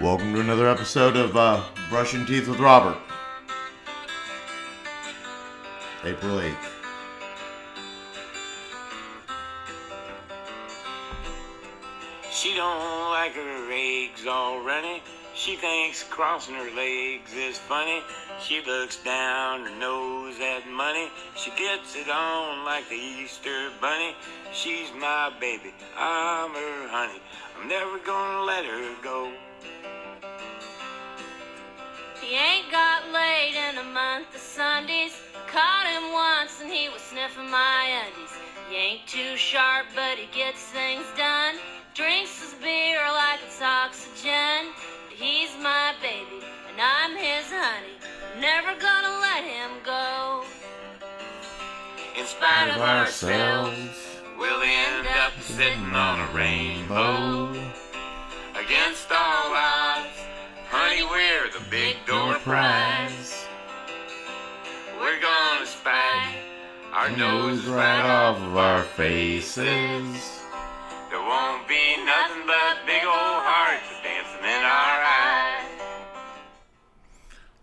Welcome to another episode of Brushing Teeth with Robert. April 8th. She don't like her eggs all runny. She thinks crossing her legs is funny. She looks down her nose at money. She gets it on like the Easter bunny. She's my baby, I'm her honey. I'm never gonna let her go. He ain't got laid in a month of Sundays. Caught him once and he was sniffing my undies. He ain't too sharp, but he gets things done. Drinks his beer like it's oxygen. He's my baby and I'm his honey. Never gonna let him go. In spite of ourselves, we'll end up sitting on a rainbow. Against all odds, honey, we're the big door prize. We're gonna spike our nose right off of our faces. There won't be nothing but big old hearts dancing in our eyes.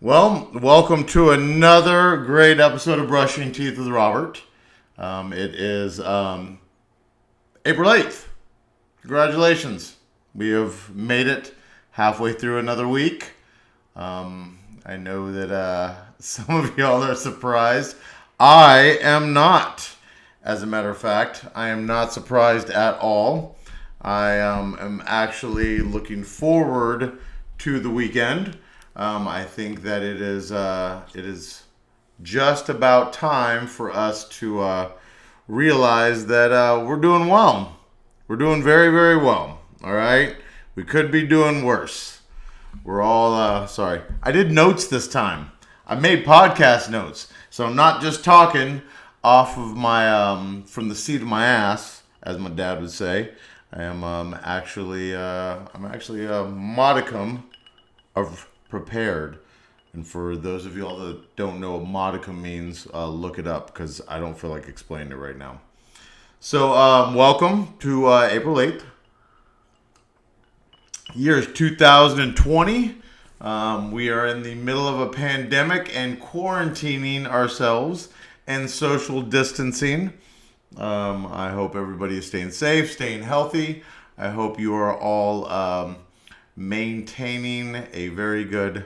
Well, welcome to another great episode of Brushing Teeth with Robert. It is April 8th. Congratulations. We have made it halfway through another week. I know that some of y'all are surprised. I am not. As a matter of fact, I am not surprised at all. I am actually looking forward to the weekend. I think that it is just about time for us to realize that we're doing well. We're doing very, very well. All right? We could be doing worse. We're all, sorry. I did notes this time. I made podcast notes. So I'm not just talking off of my, from the seat of my ass, as my dad would say. I am actually a modicum of prepared. And for those of y'all that don't know what modicum means, look it up because I don't feel like explaining it right now. So welcome to April 8th. Year is 2020. We are in the middle of a pandemic and quarantining ourselves and social distancing. I hope everybody is staying safe, staying healthy. I hope you are all maintaining a very good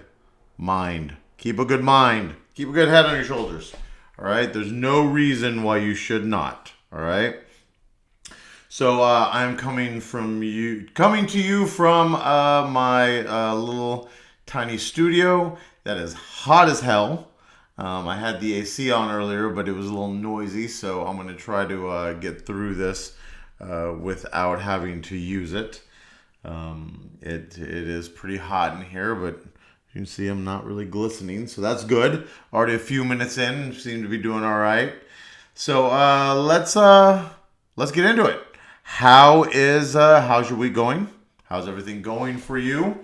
mind. Keep a good mind. Keep a good head on your shoulders. All right? There's no reason why you should not. All right? So I'm coming to you from my little tiny studio that is hot as hell. I had the AC on earlier, but it was a little noisy, so I'm going to try to get through this without having to use it. It is pretty hot in here, but you can see I'm not really glistening, so that's good. Already a few minutes in, seem to be doing all right. So let's get into it. How's your week going? How's everything going for you?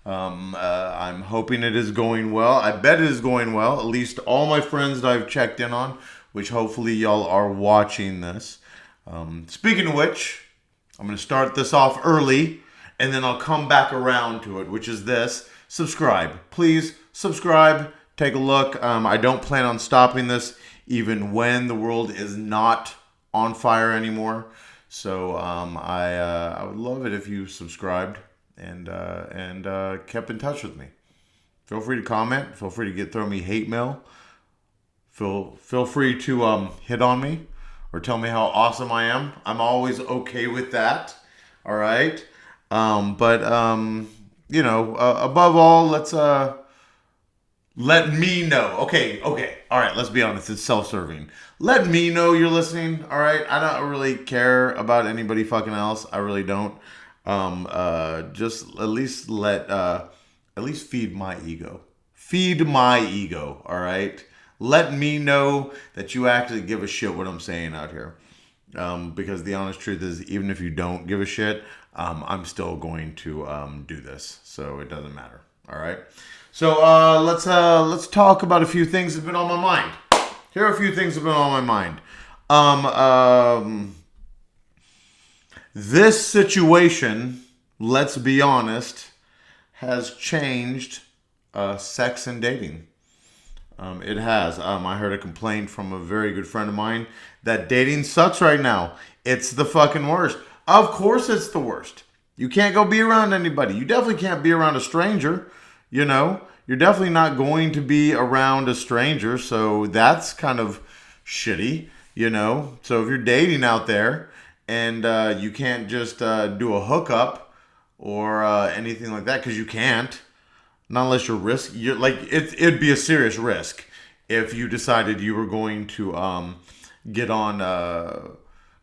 I'm hoping it is going well. I bet it is going well. At least all my friends that I've checked in on, which hopefully y'all are watching this. Speaking of which, I'm going to start this off early, and then I'll come back around to it, which is this. Subscribe. Please subscribe. Take a look. I don't plan on stopping this even when the world is not on fire anymore. So I would love it if you subscribed and kept in touch with me. Feel free to comment. Feel free to throw me hate mail. Feel free to hit on me or tell me how awesome I am. I'm always okay with that. All right. Above all, let's let me know. Okay. All right. Let's be honest. It's self-serving. Let me know you're listening. All right. I don't really care about anybody fucking else. I really don't. Just at least feed my ego. Feed my ego. All right. Let me know that you actually give a shit what I'm saying out here. Because the honest truth is, even if you don't give a shit, I'm still going to do this. So it doesn't matter. All right. So let's talk about a few things that have been on my mind. Here are a few things that have been on my mind. This situation, let's be honest, has changed sex and dating. It has. I heard a complaint from a very good friend of mine that dating sucks right now. It's the fucking worst. Of course it's the worst. You can't go be around anybody. You definitely can't be around a stranger, you know? You're definitely not going to be around a stranger, so that's kind of shitty, you know? So if you're dating out there and you can't just do a hookup or anything like that, because you can't, not unless you're like it'd be a serious risk if you decided you were going to get on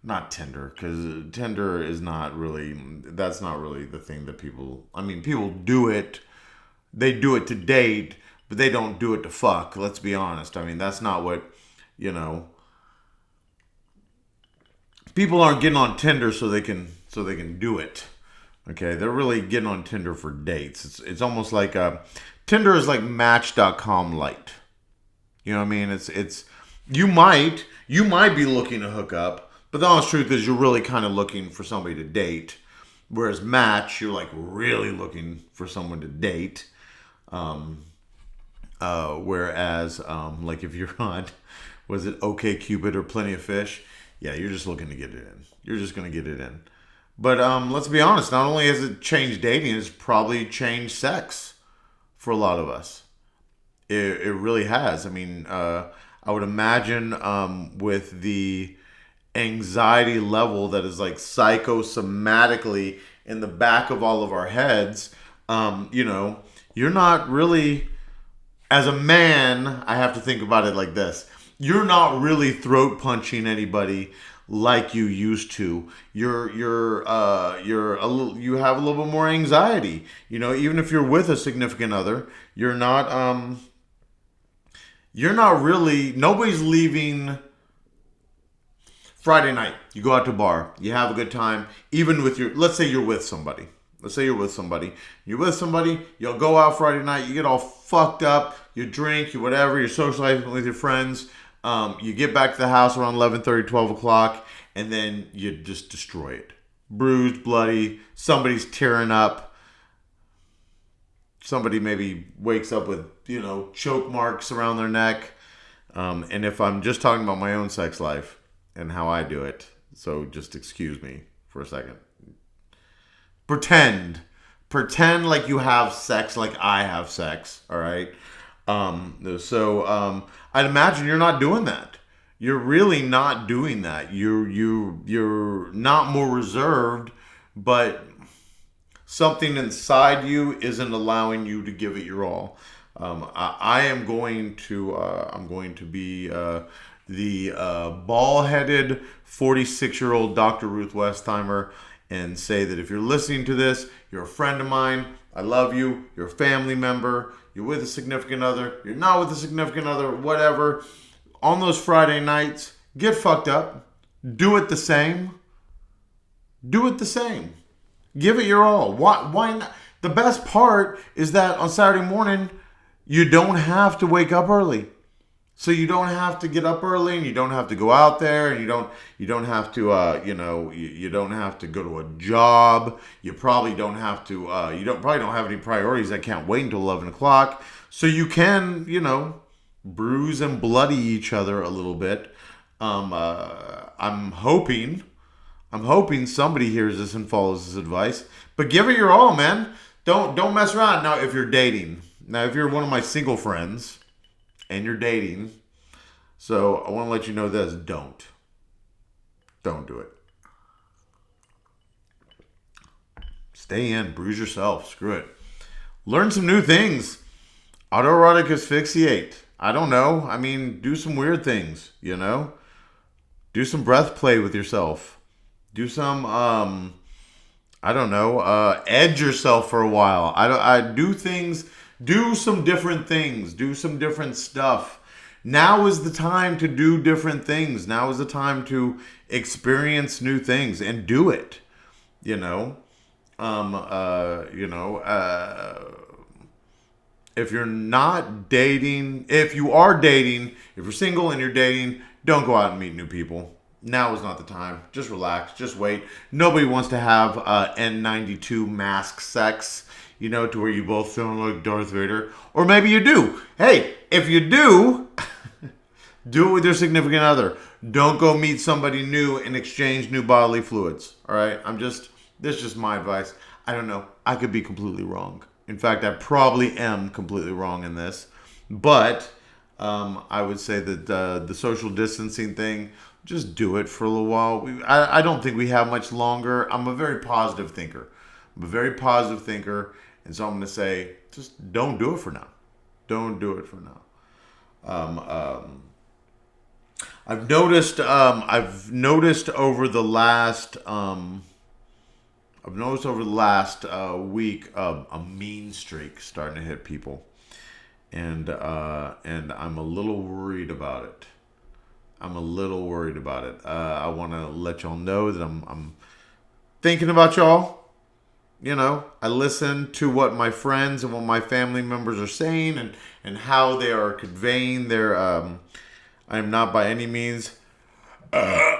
not Tinder, because Tinder is not really, that's not really the thing that people, I mean, people do it, they do it to date, but they don't do it to fuck. Let's be honest. I mean, that's not what, you know, people aren't getting on Tinder so they can do it. Okay, they're really getting on Tinder for dates. It's almost like Tinder is like Match.com light. You know what I mean? It's you might be looking to hook up, but the honest truth is you're really kind of looking for somebody to date. Whereas Match, you're like really looking for someone to date. Whereas like if you're on, was it OkCupid or Plenty of Fish? Yeah, you're just looking to get it in. You're just gonna get it in. But let's be honest, not only has it changed dating, it's probably changed sex for a lot of us. It really has. I mean, I would imagine with the anxiety level that is like psychosomatically in the back of all of our heads, you know, you're not really, as a man, I have to think about it like this. You're not really throat punching anybody like you used to. You have a little bit more anxiety. You know, even if you're with a significant other, you're not really, nobody's leaving Friday night. You go out to a bar, you have a good time, even with let's say you're with somebody. You're with somebody, you'll go out Friday night, you get all fucked up, you drink, you whatever, you're socializing with your friends. You get back to the house around 11:30, 12 o'clock, and then you just destroy it. Bruised, bloody, somebody's tearing up. Somebody maybe wakes up with, you know, choke marks around their neck. And if I'm just talking about my own sex life and how I do it, so just excuse me for a second. Pretend like you have sex like I have sex, all right? I'd imagine you're not doing that. You're really not doing that. You're not more reserved, but something inside you isn't allowing you to give it your all. I'm going to be the ball-headed 46-year-old Dr. Ruth Westheimer and say that if you're listening to this, you're a friend of mine. I love you. You're a family member. You're with a significant other. You're not with a significant other. Whatever. On those Friday nights, get fucked up. Do it the same. Do it the same. Give it your all. Why not? The best part is that on Saturday morning, you don't have to wake up early. So you don't have to get up early, and you don't have to go out there, and you don't have to you don't have to go to a job. You probably don't have to probably don't have any priorities that can't wait until 11 o'clock. So you can, you know, bruise and bloody each other a little bit. I'm hoping somebody hears this and follows this advice. But give it your all, man. Don't mess around. Now, if you're dating, if you're one of my single friends and you're dating, so I want to let you know this: don't do it. Stay in, bruise yourself, screw it. Learn some new things. Autoerotic asphyxiate. I don't know. I mean, do some weird things, you know? Do some breath play with yourself. Do some, edge yourself for a while. I do things, do some different things, do some different stuff. Now is the time to do different things. Now is the time to experience new things and do it, you know? If you're not dating, if you are dating, if you're single and you're dating, don't go out and meet new people. Now is not the time. Just relax. Just wait. Nobody wants to have N92 mask sex, to where you both sound like Darth Vader. Or maybe you do. Hey, if you do, do it with your significant other. Don't go meet somebody new and exchange new bodily fluids. All right? this is just my advice. I don't know. I could be completely wrong. In fact, I probably am completely wrong in this. But I would say that the social distancing thing, just do it for a little while. I don't think we have much longer. I'm a very positive thinker. And so I'm going to say, just don't do it for now. Don't do it for now. I've noticed over the last week a mean streak starting to hit people, and I'm a little worried about it. I want to let y'all know that I'm thinking about y'all. I listen to what my friends and what my family members are saying and how they are conveying their. I'm not by any means am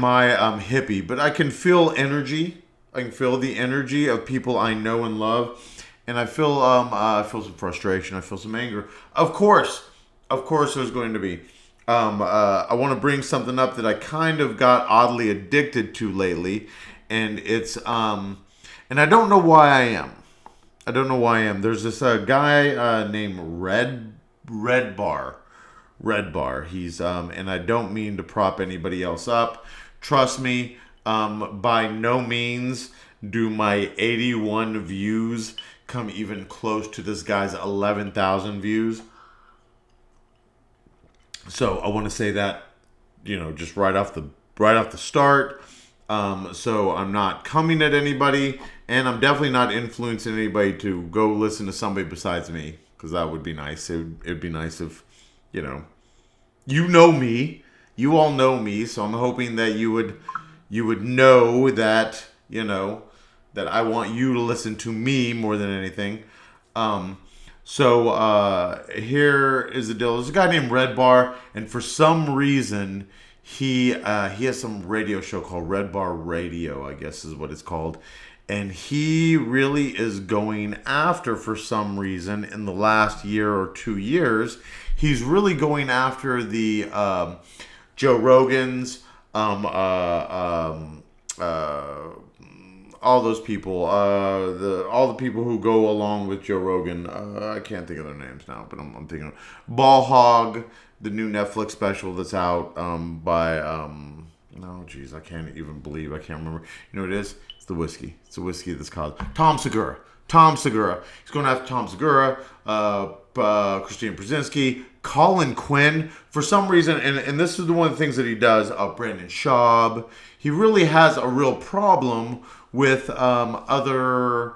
I hippie, but I can feel energy. I can feel the energy of people I know and love, and I feel some frustration. I feel some anger. Of course, there's going to be. I want to bring something up that I kind of got oddly addicted to lately, and it's and I don't know why I am. There's this guy named Red Bar. He's and I don't mean to prop anybody else up. Trust me, by no means do my 81 views come even close to this guy's 11,000 views. So I want to say that, just right off the start. So I'm not coming at anybody, and I'm definitely not influencing anybody to go listen to somebody besides me, because that would be nice. It'd be nice if, you know me, you all know me, so I'm hoping that you would know that, that I want you to listen to me more than anything. So here is the deal. There's a guy named Red Bar, and for some reason he has some radio show called Red Bar Radio, I guess is what it's called. And he really is going after, for some reason, in the last year or 2 years, he's really going after the Joe Rogans, all those people, all the people who go along with Joe Rogan. I can't think of their names now, but I'm thinking of Ball Hog, the new Netflix special that's out by no, geez, I can't even believe I can't remember. You know what it is? It's the whiskey. It's the whiskey that's called Tom Segura. He's going after Tom Segura, Christine Brzezinski, Colin Quinn. For some reason, and this is one of the things that he does, Brandon Schaub. He really has a real problem with other,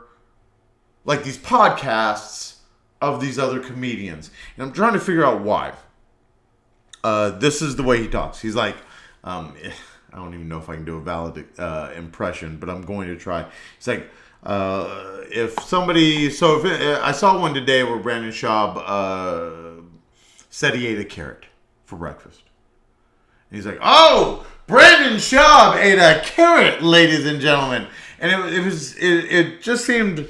like these podcasts of these other comedians. And I'm trying to figure out why. This is the way he talks. He's like, I don't even know if I can do a valid impression, but I'm going to try. He's like, I saw one today where Brandon Schaub said he ate a carrot for breakfast. And he's like, oh, Brandon Schaub ate a carrot, ladies and gentlemen. And it just seemed,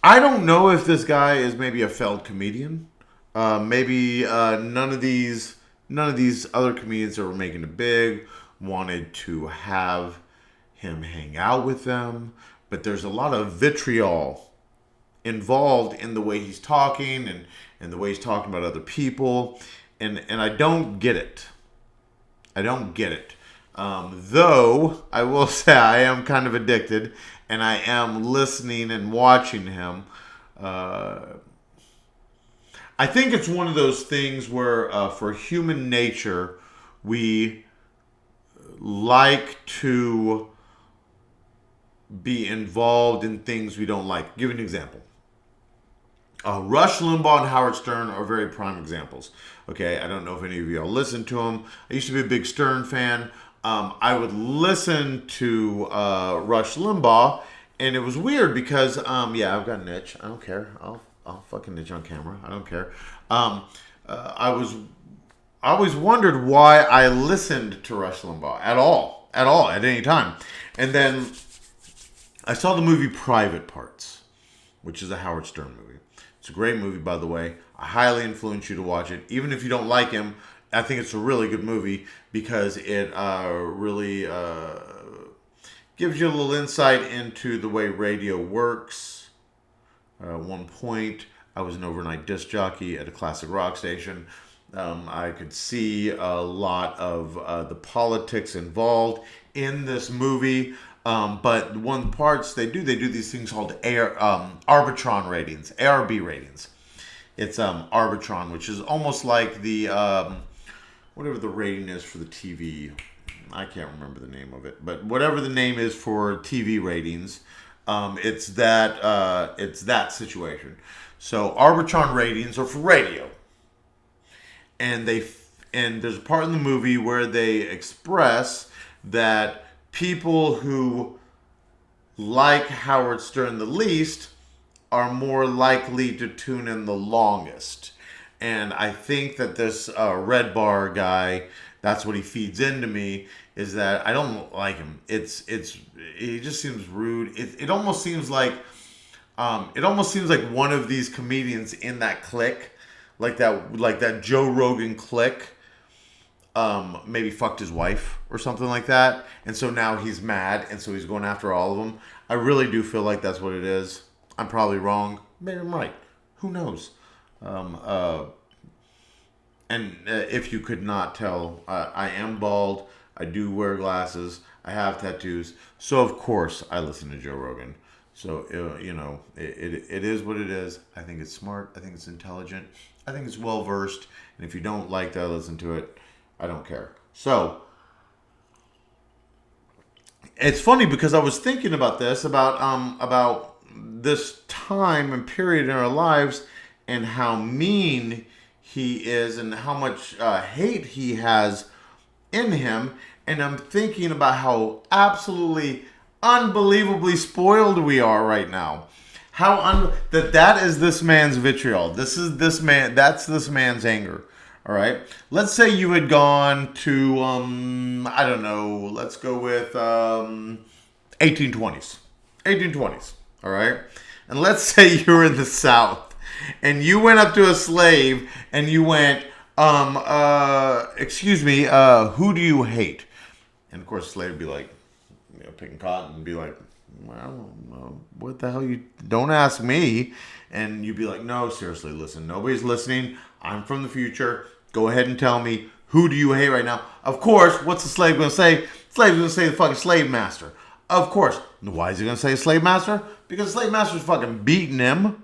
I don't know if this guy is maybe a failed comedian. Maybe none of these other comedians that were making it big wanted to have him hang out with them. But there's a lot of vitriol involved in the way he's talking and the way he's talking about other people. And I don't get it. Though I will say I am kind of addicted, and I am listening and watching him. I think it's one of those things where for human nature, we like to be involved in things we don't like. Give an example. Rush Limbaugh and Howard Stern are very prime examples. Okay, I don't know if any of y'all listen to them. I used to be a big Stern fan. I would listen to Rush Limbaugh, and it was weird because, I've got an itch. I don't care. I'll fucking itch on camera. I don't care. I always wondered why I listened to Rush Limbaugh at all, at any time. And then I saw the movie Private Parts, which is a Howard Stern movie. It's a great movie, by the way. I highly influence you to watch it. Even if you don't like him, I think it's a really good movie because it really gives you a little insight into the way radio works. At one point, I was an overnight disc jockey at a classic rock station. I could see a lot of the politics involved in this movie. But one of the parts they do these things called Arbitron ratings, ARB ratings. It's Arbitron, which is almost like the whatever the rating is for the TV. I can't remember the name of it, but whatever the name is for TV ratings, it's that situation. So Arbitron ratings are for radio, and there's a part in the movie where they express that people who like Howard Stern the least are more likely to tune in the longest. And I think that this Red Bar guy, that's what he feeds into me, is that I don't like him. He just seems rude. It almost seems like one of these comedians in that clique, like that Joe Rogan clique. Maybe fucked his wife or something like that, and so now he's mad, and so he's going after all of them. I really do feel like that's what it is. I'm probably wrong. Maybe I'm right. Who knows? If you could not tell, I am bald. I do wear glasses. I have tattoos. So of course I listen to Joe Rogan. So it is what it is. I think it's smart. I think it's intelligent. I think it's well versed. And if you don't like that, listen to it. I don't care. So, it's funny because I was thinking about this, about this time and period in our lives and how mean he is and how much hate he has in him. And I'm thinking about how absolutely unbelievably spoiled we are right now. That is this man's vitriol. That's this man's anger. All right. Let's say you had gone to, I don't know, let's go with 1820s. 1820s. All right. And let's say you're in the South and you went up to a slave and you went, excuse me, who do you hate? And of course, the slave would be like, picking cotton and be like, well, what the hell? You don't ask me. And you'd be like, no, seriously, listen, nobody's listening. I'm from the future. Go ahead and tell me, who do you hate right now? Of course, what's the slave going to say? The slave's going to say the fucking slave master. Of course. Why is he going to say slave master? Because the slave master's fucking beating him,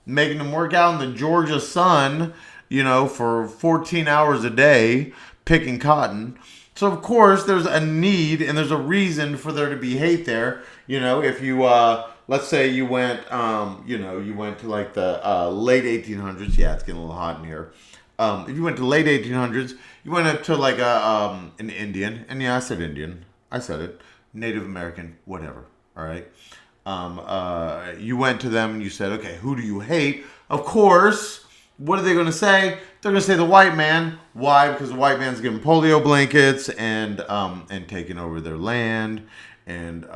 making him work out in the Georgia sun, for 14 hours a day, picking cotton. So, of course, there's a need and there's a reason for there to be hate there. If you, let's say you went, you went to like the late 1800s. Yeah, it's getting a little hot in here. If you went to late 1800s, you went up to like an Indian. And yeah, I said Indian. I said it. Native American, whatever. All right. You went to them and you said, okay, who do you hate? Of course, what are they going to say? They're going to say the white man. Why? Because the white man's giving polio blankets and taking over their land and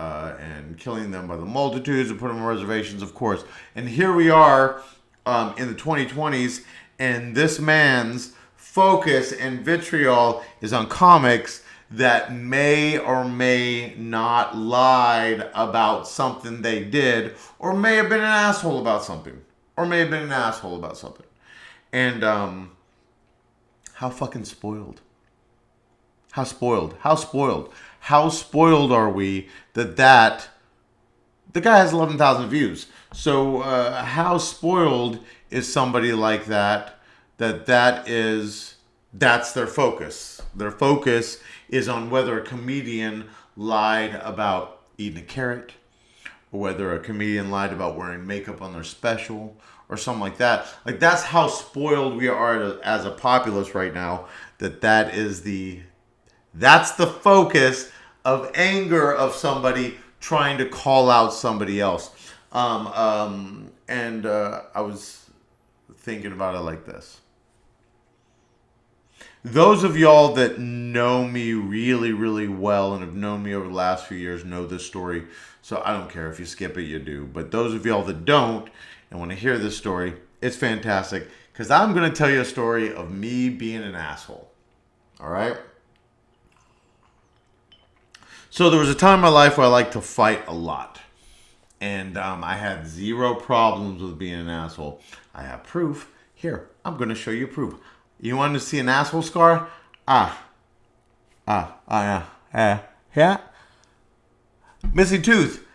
killing them by the multitudes and putting them on reservations, of course. And here we are in the 2020s, and this man's focus and vitriol is on comics that may or may not lied about something they did, or may have been an asshole about something, And how fucking spoiled. How spoiled are we that the guy has 11,000 views. So how spoiled is somebody like that's their focus. Their focus is on whether a comedian lied about eating a carrot, or whether a comedian lied about wearing makeup on their special, or something like that. Like, that's how spoiled we are as a populace right now. That's the focus of anger of somebody trying to call out somebody else. I was thinking about it like this. Those of y'all that know me really, really well and have known me over the last few years know this story. So I don't care if you skip it, you do. But those of y'all that don't and want to hear this story, it's fantastic. Because I'm going to tell you a story of me being an asshole. All right? So there was a time in my life where I liked to fight a lot. And I had zero problems with being an asshole. I have proof. Here, I'm going to show you proof. You want to see an asshole scar? Yeah. Missing tooth.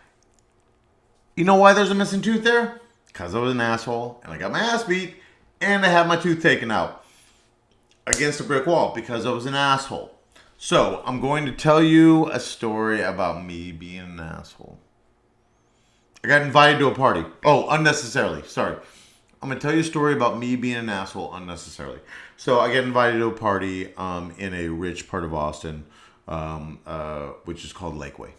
You know why there's a missing tooth there? Because I was an asshole and I got my ass beat and I had my tooth taken out against a brick wall because I was an asshole. So I'm going to tell you a story about me being an asshole. I got invited to a party. Oh, unnecessarily. Sorry. I'm going to tell you a story about me being an asshole unnecessarily. So I get invited to a party in a rich part of Austin, which is called Lakeway.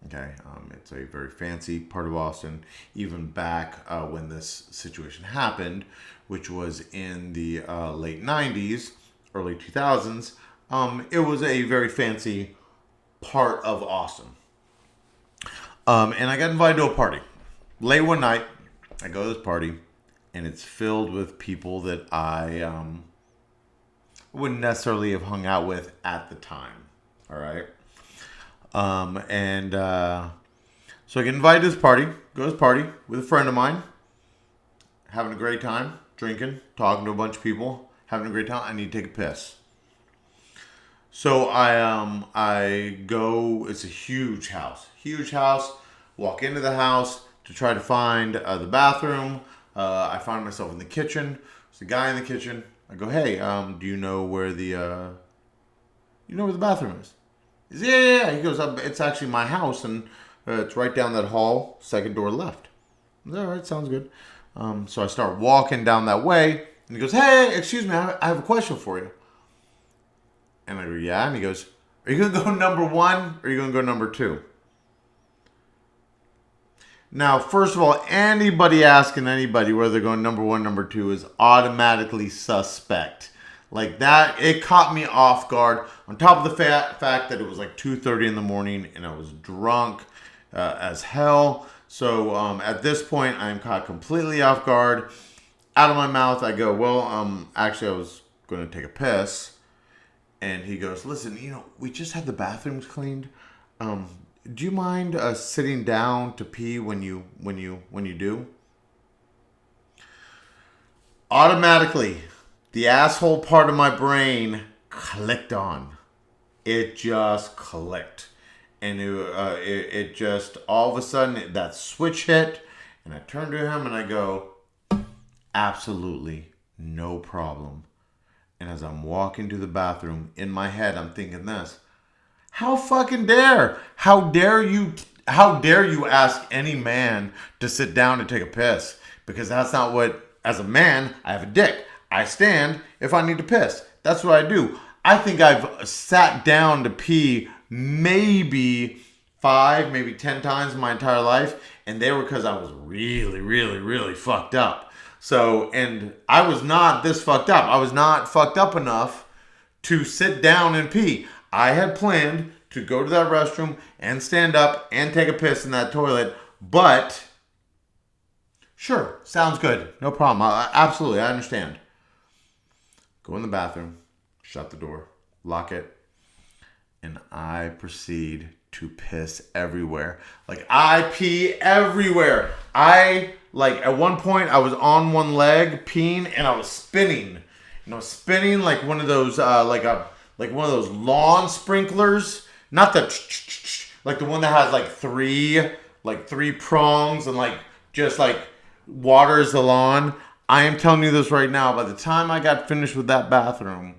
Okay, it's a very fancy part of Austin. Even back when this situation happened, which was in the late 90s, early 2000s, it was a very fancy part of Austin. And I got invited to a party. Late one night, I go to this party, and it's filled with people that I wouldn't necessarily have hung out with at the time. All right. So I get invited to this party, go to this party with a friend of mine, having a great time, drinking, talking to a bunch of people, having a great time. I need to take a piss. So I go, it's a huge house, walk into the house to try to find the bathroom. I find myself in the kitchen. There's a guy in the kitchen. I go, hey, do you know where the bathroom is? He says, yeah. He goes, it's actually my house, and it's right down that hall, second door left. I said, all right, sounds good. So I start walking down that way, and he goes, hey, excuse me, I have a question for you. And I go, yeah. And he goes, are you going to go number 1 or are you going to go number 2? Now, first of all, anybody asking anybody whether they're going number 1, number 2 is automatically suspect. Like that, it caught me off guard. On top of the fact that it was like 2:30 in the morning and I was drunk as hell. So at this point, I'm caught completely off guard. Out of my mouth, I go, well, actually, I was going to take a piss. And he goes, listen, we just had the bathrooms cleaned. Do you mind sitting down to pee when you do? Automatically, the asshole part of my brain clicked on. It just clicked. And it just, all of a sudden, that switch hit. And I turned to him and I go, absolutely no problem. And as I'm walking to the bathroom, in my head, I'm thinking this. How fucking dare? How dare you ask any man to sit down and take a piss? Because that's not what, as a man, I have a dick. I stand if I need to piss. That's what I do. I think I've sat down to pee maybe 5, maybe 10 times in my entire life. And they were because I was really, really, really fucked up. So, and I was not this fucked up. I was not fucked up enough to sit down and pee. I had planned to go to that restroom and stand up and take a piss in that toilet. But, sure, sounds good. No problem. Absolutely, I understand. Go in the bathroom, shut the door, lock it, and I proceed to piss everywhere. Like, I pee everywhere. At one point, I was on one leg peeing, and I was spinning. And I was spinning like one of those, like one of those lawn sprinklers. Not the, like the one that has like three prongs and just waters the lawn. I am telling you this right now. By the time I got finished with that bathroom,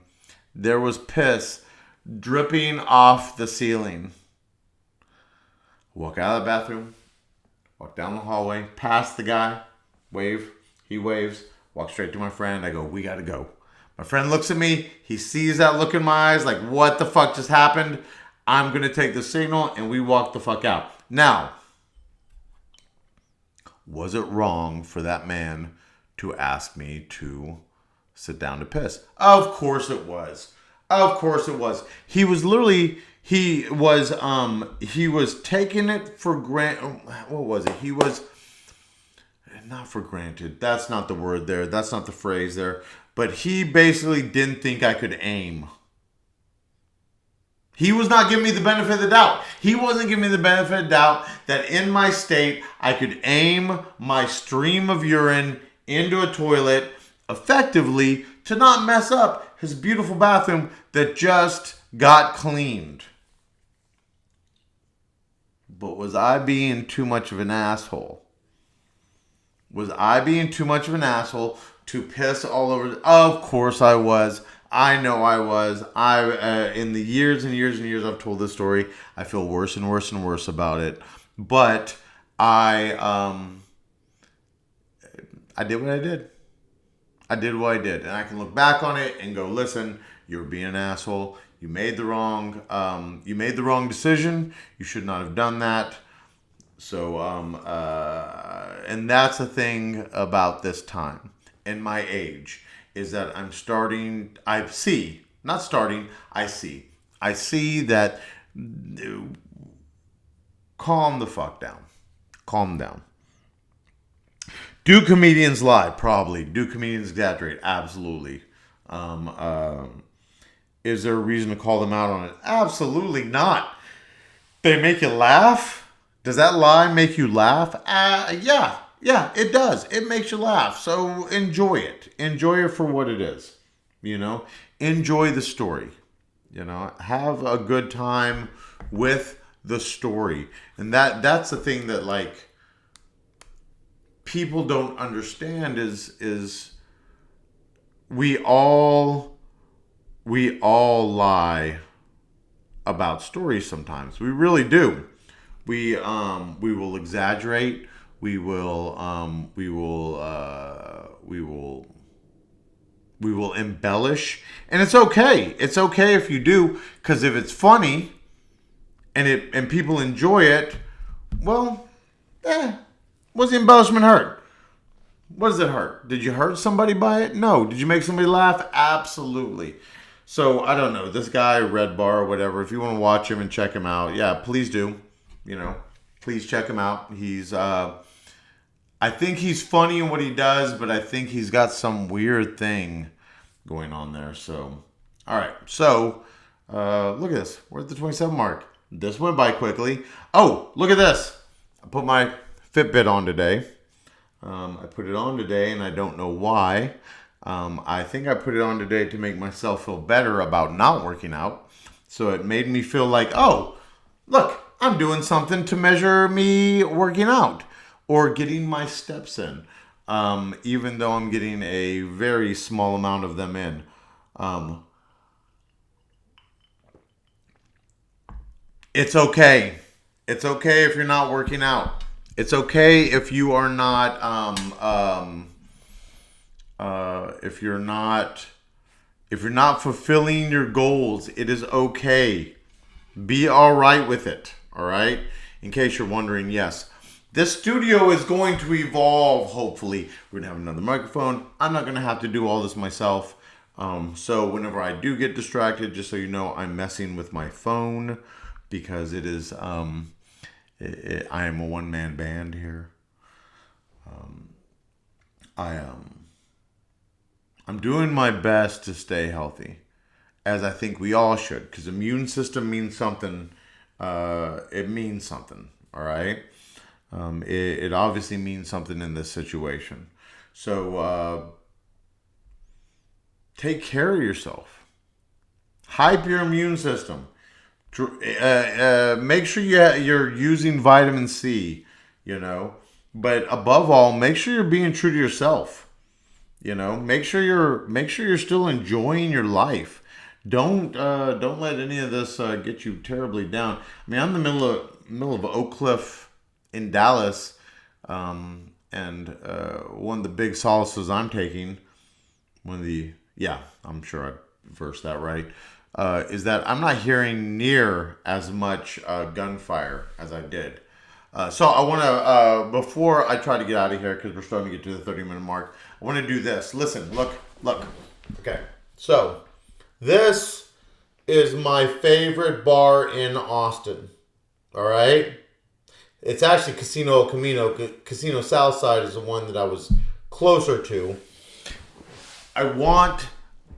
there was piss dripping off the ceiling. Walk out of the bathroom, walk down the hallway, past the guy, wave, he waves, walk straight to my friend. I go, we gotta go. My friend looks at me, he sees that look in my eyes, like, what the fuck just happened? I'm gonna take the signal, and we walk the fuck out. Now, was it wrong for that man to ask me to sit down to piss? Of course it was. Of course it was. He was literally he was taking it for granted. What was it? He was not for granted. That's not the word there. That's not the phrase there. But he basically didn't think I could aim. He was not giving me the benefit of the doubt. He wasn't giving me the benefit of the doubt that in my state, I could aim my stream of urine into a toilet effectively to not mess up his beautiful bathroom that just got cleaned. But was I being too much of an asshole? Was I being too much of an asshole to piss all over? Of course I was. I know I was. In the years and years and years I've told this story, I feel worse and worse and worse about it. But I did what I did. I did what I did, and I can look back on it and go, listen, you were being an asshole. You made the wrong decision. You should not have done that. So, and that's the thing about this time and my age is that I see that calm the fuck down. Calm down. Do comedians lie? Probably. Do comedians exaggerate? Absolutely. Is there a reason to call them out on it? Absolutely not. They make you laugh? Does that lie make you laugh? Yeah, it does. It makes you laugh. So enjoy it. Enjoy it for what it is. Enjoy the story. Have a good time with the story. And that's the thing that like people don't understand is we all lie about stories sometimes. We really do. We will exaggerate. We will embellish, and it's okay. It's okay if you do, because if it's funny, and people enjoy it, well, what's the embellishment hurt? What does it hurt? Did you hurt somebody by it? No. Did you make somebody laugh? Absolutely. So I don't know. This guy, Red Bar or whatever. If you want to watch him and check him out, yeah, please do. Please check him out. I think he's funny in what he does, but I think he's got some weird thing going on there. So, all right. So, look at this. We're at the 27 mark. This went by quickly. Oh, look at this. I put my Fitbit on today. I put it on today, and I don't know why. I think I put it on today to make myself feel better about not working out. So it made me feel like, oh, look, I'm doing something to measure me working out or getting my steps in, even though I'm getting a very small amount of them in. It's okay. It's okay if you're not working out. It's okay if you are not, if you're not fulfilling your goals. It is okay. Be all right with it. All right. In case you're wondering, yes, this studio is going to evolve. Hopefully, we're gonna have another microphone. I'm not gonna have to do all this myself. So whenever I do get distracted, just so you know, I'm messing with my phone because it is. I am a one-man band here. I'm doing my best to stay healthy, as I think we all should, because immune system means something. It means something. All right. It obviously means something in this situation. So take care of yourself. Hype your immune system. Make sure you're using vitamin C, but above all, make sure you're being true to yourself. Make sure you're still enjoying your life. Don't let any of this get you terribly down. I mean, I'm in the middle of Oak Cliff in Dallas, and one of the big solaces I'm taking, I'm sure I versed that right, is that I'm not hearing near as much gunfire as I did. So I want to, before I try to get out of here, because we're starting to get to the 30-minute mark, I want to do this. Listen, look. Okay, so this is my favorite bar in Austin. All right? It's actually Casino El Camino. Casino Southside is the one that I was closer to. I want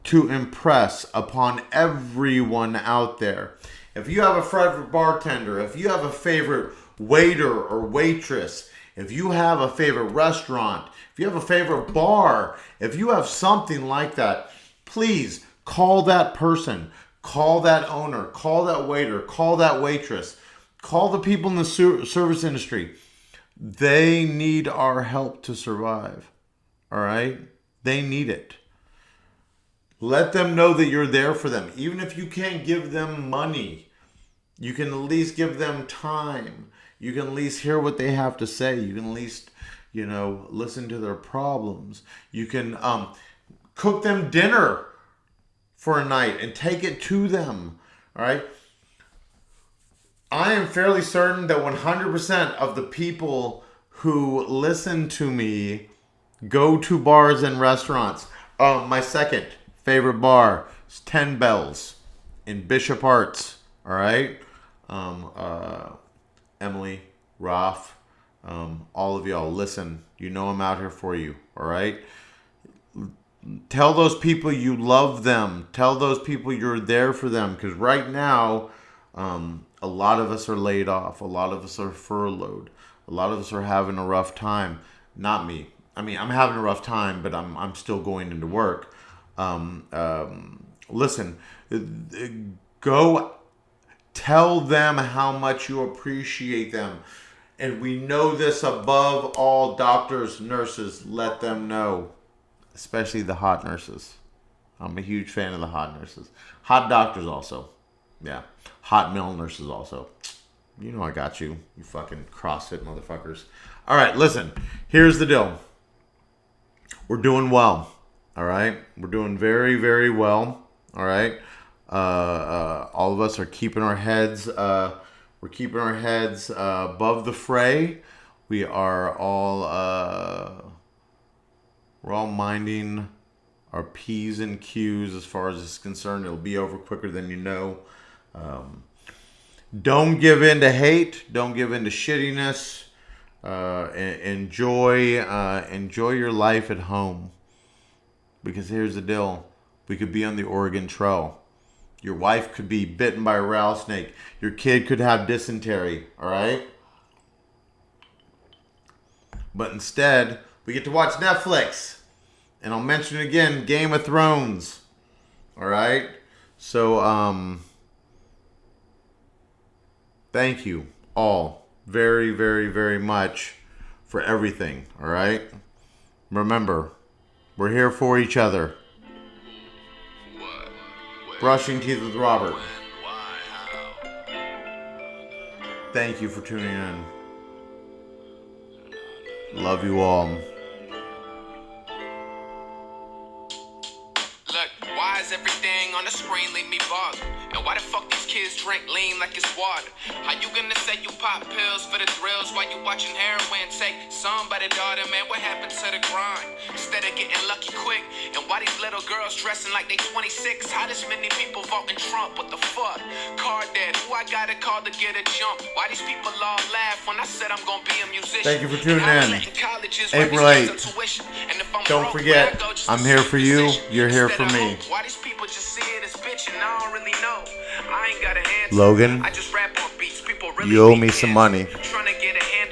to impress upon everyone out there. If you have a favorite bartender, if you have a favorite waiter or waitress, if you have a favorite restaurant, if you have a favorite bar, if you have something like that, please call that person, call that owner, call that waiter, call that waitress, call the people in the service industry. They need our help to survive. All right? They need it. Let them know that you're there for them. Even if you can't give them money, you can at least give them time. You can at least hear what they have to say. You can at least, listen to their problems. You can cook them dinner for a night and take it to them. All right? I am fairly certain that 100% of the people who listen to me go to bars and restaurants. My second favorite bar is 10 Bells in Bishop Arts. All right? Emily, Ralph, all of y'all, listen. You know I'm out here for you. All right? Tell those people you love them. Tell those people you're there for them. Because right now, a lot of us are laid off. A lot of us are furloughed. A lot of us are having a rough time. Not me. I mean, I'm having a rough time, but I'm still going into work. Listen, go tell them how much you appreciate them. And we know this above all, doctors, nurses, let them know. Especially the hot nurses. I'm a huge fan of the hot nurses. Hot doctors also. Yeah. Hot male nurses also. You know I got you. You fucking CrossFit motherfuckers. All right, listen. Here's the deal. We're doing well. All right? We're doing very, very well. All right? All of us are keeping our heads... we're keeping our heads above the fray. We are all... we're all minding our P's and Q's as far as it's concerned. It'll be over quicker than you know. Don't give in to hate. Don't give in to shittiness. Enjoy your life at home. Because here's the deal. We could be on the Oregon Trail. Your wife could be bitten by a rattlesnake. Your kid could have dysentery. All right? But instead, we get to watch Netflix. And I'll mention it again, Game of Thrones. All right? So, thank you all very, very, very much for everything. All right? Remember, we're here for each other. Brushing Teeth with Robert. Thank you for tuning in. Love you all. Look, why is everything on the screen leave me bothered? And why the fuck these kids drink lean like it's water? How you gonna say you pop pills for the thrills while you watching heroin take somebody daughter? Man, what happened to the grind? Instead of getting lucky quick. And why these little girls dressing like they 26? How this many people voting Trump? What the fuck? Car dead, who I gotta call to get a jump? Why these people all laugh when I said I'm gonna be a musician? Thank you for tuning in. April 8th. Don't forget, I'm here for you. You're here for me. Why these people just see it as bitch and I don't really know. I ain't got an answer. Logan, I just rap on beats. People really you owe me some money.